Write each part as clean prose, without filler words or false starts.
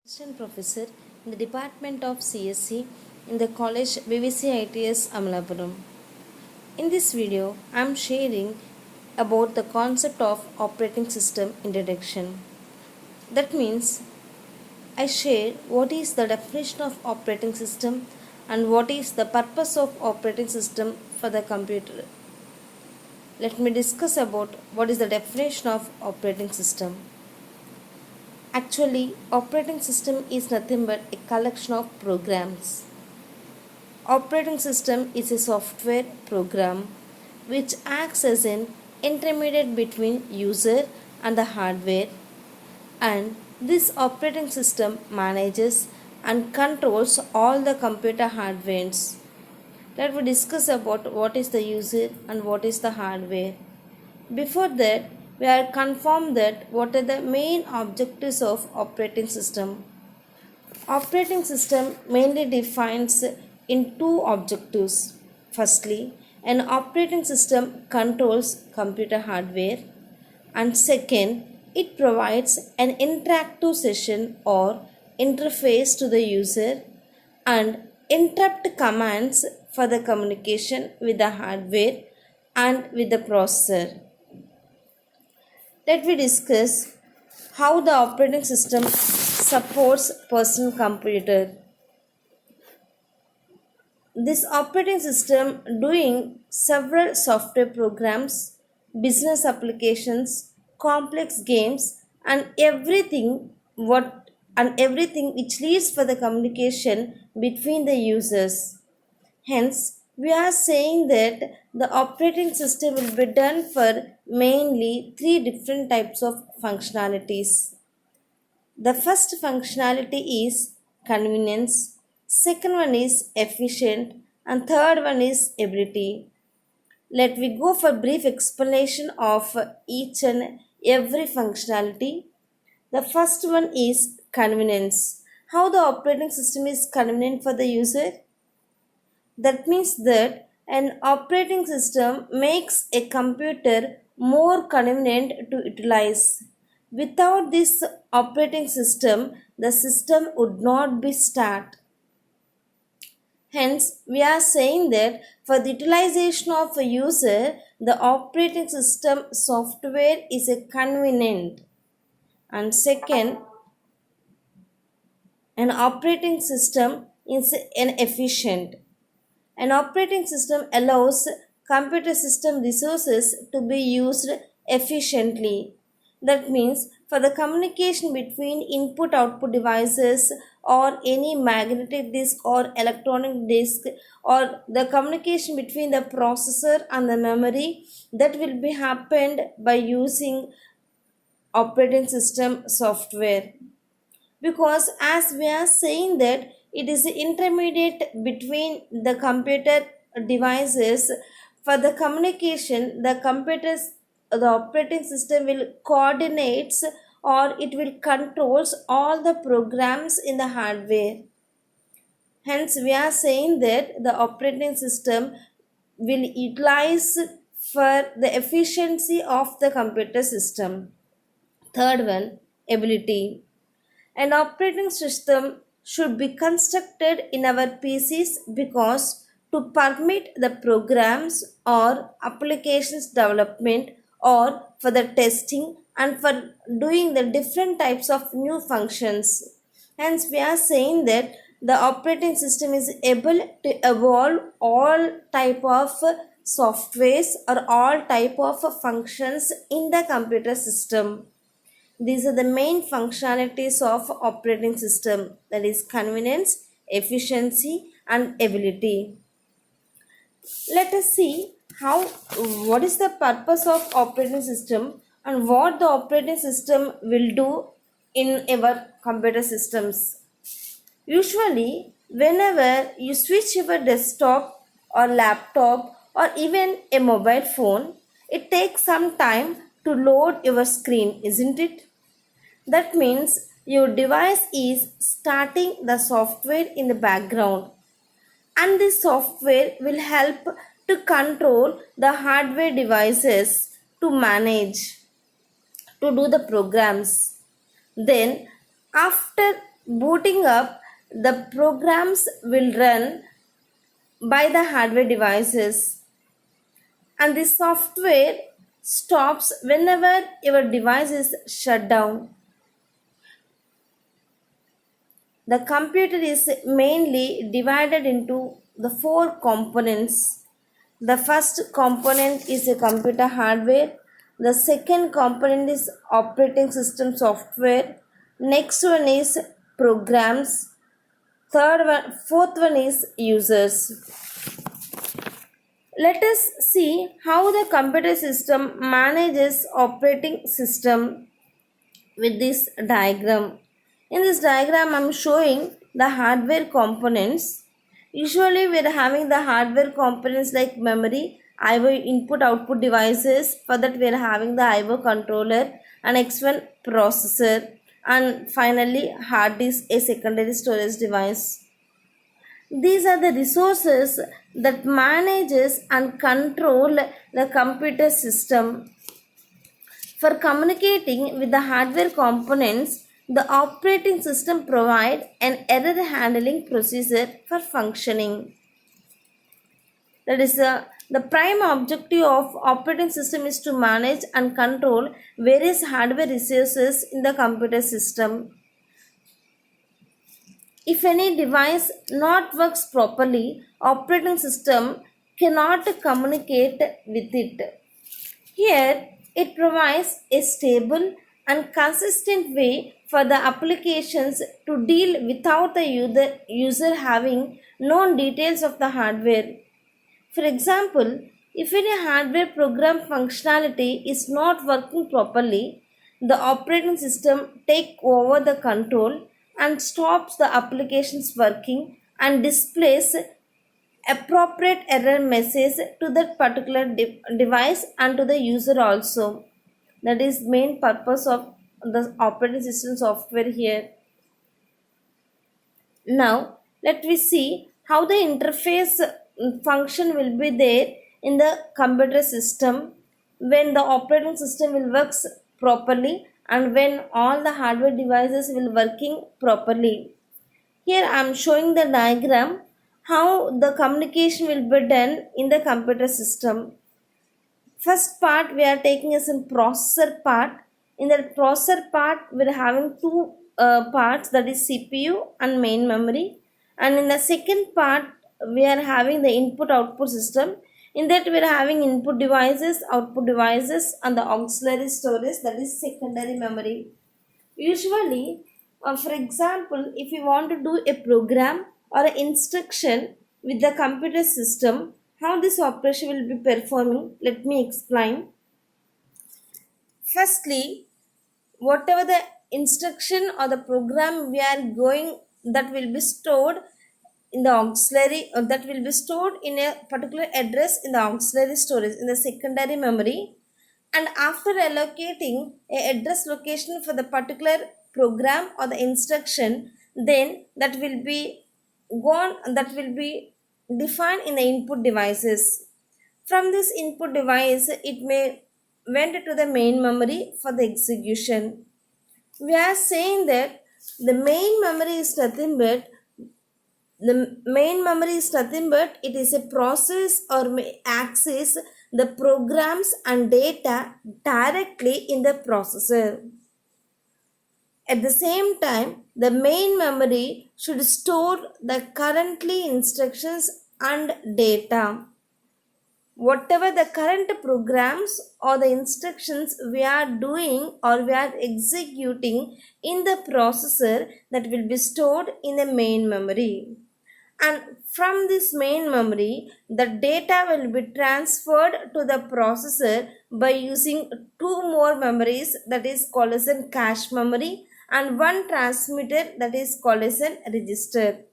Assistant Professor in the Department of CSC in the College VVC ITS Amalapuram. In this video, I am sharing about the concept of operating system introduction. That means I share what is the definition of operating system and what is the purpose of operating system for the computer. Let me discuss about what is the definition of operating system. Actually, operating system is nothing but a collection of programs. Operating system is a software program which acts as an intermediate between user and the hardware, and this operating system manages and controls all the computer hardwares. Let me discuss about what is the user and what is the hardware. Before that, we are confirmed that what are the main objectives of operating system. Operating system mainly defines in two objectives. Firstly, an operating system controls computer hardware, and second, it provides an interactive session or interface to the user and interrupt commands for the communication with the hardware and with the processor. Let me discuss how the operating system supports personal computer. This operating system doing several software programs, business applications, complex games, and everything which leads for the communication between the users. Hence, we are saying that the operating system will be done for mainly three different types of functionalities. The first functionality is convenience, second one is efficient, and third one is ability. Let me go for brief explanation of each and every functionality. The first one is convenience. How the operating system is convenient for the user? That means that an operating system makes a computer more convenient to utilize. Without this operating system, the system would not be start. Hence, we are saying that for the utilization of a user, the operating system software is a convenient. And second, an operating system is an efficient. An operating system allows computer system resources to be used efficiently. That means for the communication between input output devices or any magnetic disk or electronic disk, or the communication between the processor and the memory, that will be happened by using operating system software. Because as we are saying that it is intermediate between the computer devices, for the communication the operating system will coordinates or it will controls all the programs in the hardware. Hence we are saying that the operating system will utilize for the efficiency of the computer system. Third one, ability. An operating system should be constructed in our PCs because to permit the programs or applications development or for the testing and for doing the different types of new functions. Hence, we are saying that the operating system is able to evolve all type of softwares or all type of functions in the computer system. These are the main functionalities of operating system, that is convenience, efficiency and ability. Let us see what is the purpose of operating system and what the operating system will do in our computer systems. Usually, whenever you switch your desktop or laptop or even a mobile phone, it takes some time to load your screen, isn't it? That means your device is starting the software in the background, and this software will help to control the hardware devices to manage, to do the programs. Then, after Booting up, the programs will run by the hardware devices, and the software stops whenever your device is shut down. The computer is mainly divided into the four components. The first component is a computer hardware. The second component is operating system software. Next one is programs. Fourth one is users. Let us see how the computer system manages operating system with this diagram. In this diagram, I am showing the hardware components. Usually, we are having the hardware components like memory, I/O input output devices. For that, we are having the I/O controller and X1 processor, and finally, hard disk, a secondary storage device. These are the resources that manages and control the computer system. For communicating with the hardware components, the operating system provides an error handling procedure for functioning. That is, the prime objective of operating system is to manage and control various hardware resources in the computer system. If any device not works properly, operating system cannot communicate with it. Here, it provides a stable and consistent way for the applications to deal without the user having known details of the hardware. For example, if any hardware program functionality is not working properly, the operating system takes over the control and stops the applications working and displays appropriate error message to that particular device and to the user also. That is main purpose of the operating system software here. Now let me see how the interface function will be there in the computer system when the operating system will works properly and when all the hardware devices will working properly. Here I am showing the diagram how the communication will be done in the computer system. First part we are taking as a processor part. In the processor part we are having two parts, that is CPU and main memory. And in the second part we are having the input output system. In that we are having input devices, output devices, and the auxiliary storage, that is secondary memory. Usually, for example, if you want to do a program or an instruction with the computer system, how this operation will be performing, let me explain. Firstly, whatever the instruction or the program we are going, that will be stored in the auxiliary, or that will be stored in a particular address in the auxiliary storage in the secondary memory. And after allocating a address location for the particular program or the instruction, then that will be defined in the input devices. From this input device it may went to the main memory for the execution. We are saying that the main memory is nothing but it is a process or may access the programs and data directly in the processor. At the same time, the main memory should store the currently instructions and data. Whatever the current programs or the instructions we are doing or we are executing in the processor, that will be stored in the main memory. And from this main memory, the data will be transferred to the processor by using two more memories, that is called as a cache memory, and one transmitter, that is called as a register.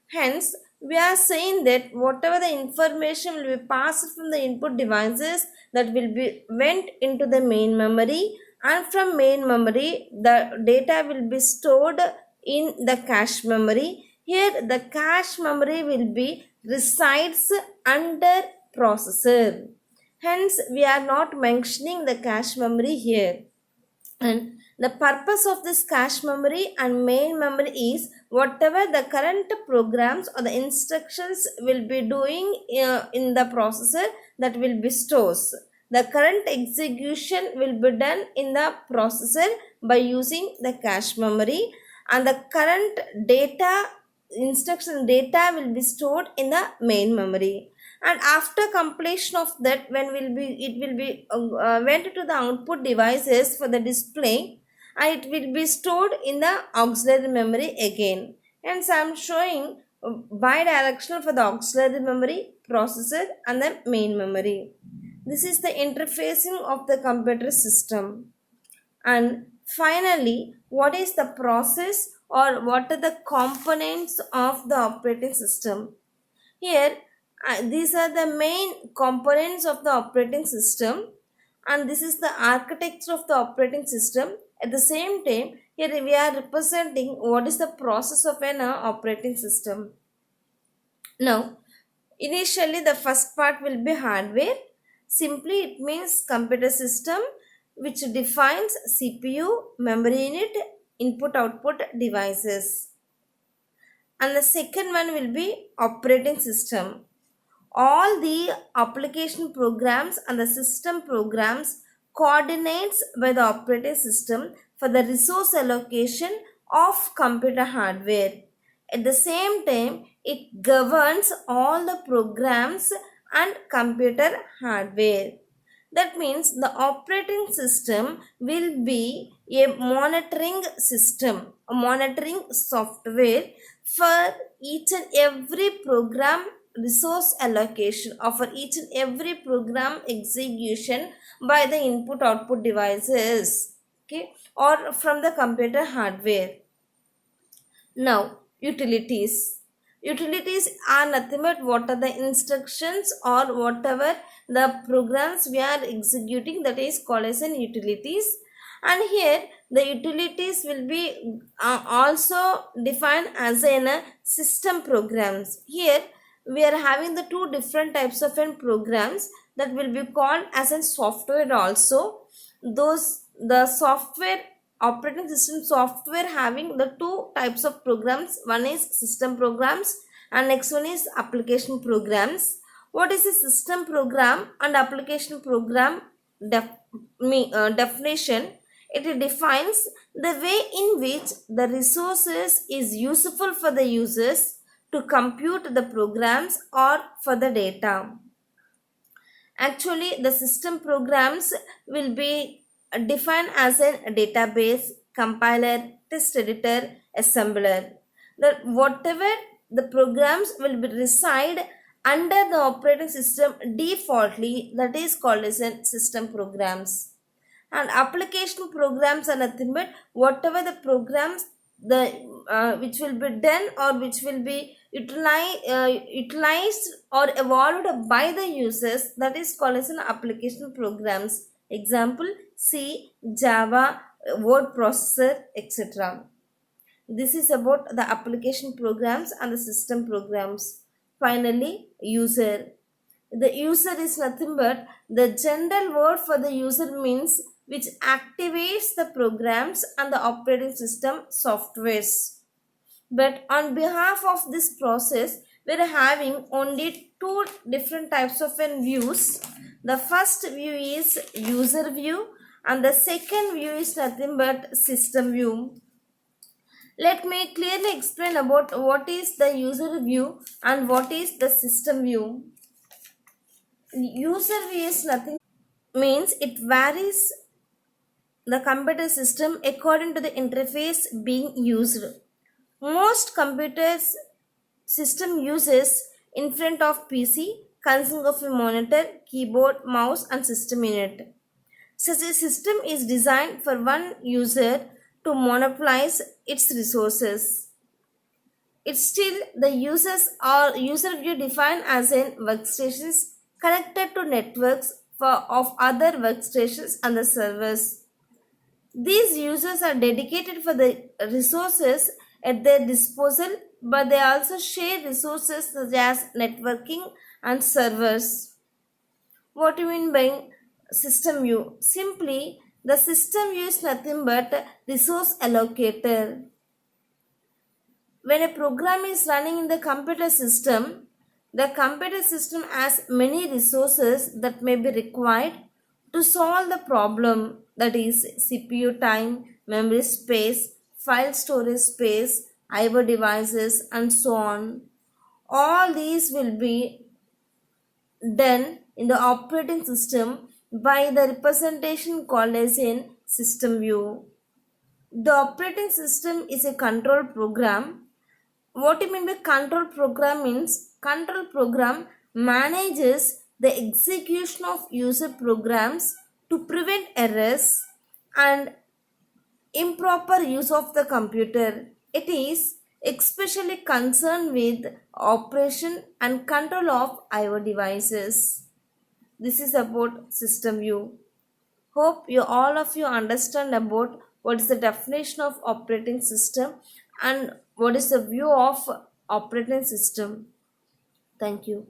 Hence, we are saying that whatever the information will be passed from the input devices, that will be went into the main memory, and from main memory the data will be stored in the cache memory. Here the cache memory will be resides under processor. Hence we are not mentioning the cache memory here. And The purpose of this cache memory and main memory is whatever the current programs or the instructions will be doing in the processor, that will be stores. The current execution will be done in the processor by using the cache memory, and the current data instruction data will be stored in the main memory. And after completion of that, when will be it will be went to the output devices for the display, and it will be stored in the auxiliary memory again. And so I'm showing bi-directional for the auxiliary memory, processor, and the main memory. This is the interfacing of the computer system. And finally, what is the process or what are the components of the operating system? Here, these are the main components of the operating system, and this is the architecture of the operating system. At the same time, here we are representing what is the process of an operating system. Now, initially the first part will be hardware. Simply it means computer system, which defines CPU, memory unit, input output devices. And the second one will be operating system. All the application programs and the system programs coordinates by the operating system for the resource allocation of computer hardware. At the same time, it governs all the programs and computer hardware. That means the operating system will be a monitoring system, a monitoring software for each and every program resource allocation, or for each and every program execution by the input output devices, okay, or from the computer hardware. Now, utilities. Utilities are nothing but what are the instructions or whatever the programs we are executing, that is called as an utilities. And here the utilities will be also defined as in system programs. Here we are having the two different types of programs that will be called as a software also. Those the software operating system software having the two types of programs, one is system programs and next one is application programs. What is a system program and application program definition? It defines the way in which the resources is useful for the users to compute the programs or for the data. Actually, the system programs will be defined as a database, compiler, test editor, assembler. That whatever the programs will be reside under the operating system defaultly, that is called as a system programs. And application programs are nothing but whatever the programs the which will be done or which will be utilized or evolved by the users, that is called as an application programs. Example: C, Java, word processor, etc. This is about the application programs and the system programs. Finally, user. The user is nothing but the general word for the user, means which activates the programs and the operating system softwares. But on behalf of this process, we are having only two different types of views. The first view is user view and the second view is nothing but system view. Let me clearly explain about what is the user view and what is the system view. User view is nothing means it varies the computer system according to the interface being used. Most computers system uses in front of PC consisting of a monitor, keyboard, mouse and system unit. Such a system is designed for one user to monopolize its resources. It's still the users or user view defined as in workstations connected to networks of other workstations and the servers. These users are dedicated for the resources at their disposal, but they also share resources such as networking and servers. What do you mean by system view? Simply, The system view is nothing but resource allocator. When a program is running in the computer system has many resources that may be required to solve the problem, that is CPU time, memory space, file storage space, IO devices, and so on. All these will be done in the operating system by the representation called as in system view. The operating system is a control program. What you mean by control program means control program manages the execution of user programs to prevent errors and improper use of the computer. It is especially concerned with operation and control of IO devices. This is about system view. Hope you all of you understand about what is the definition of operating system and what is the view of operating system. Thank you.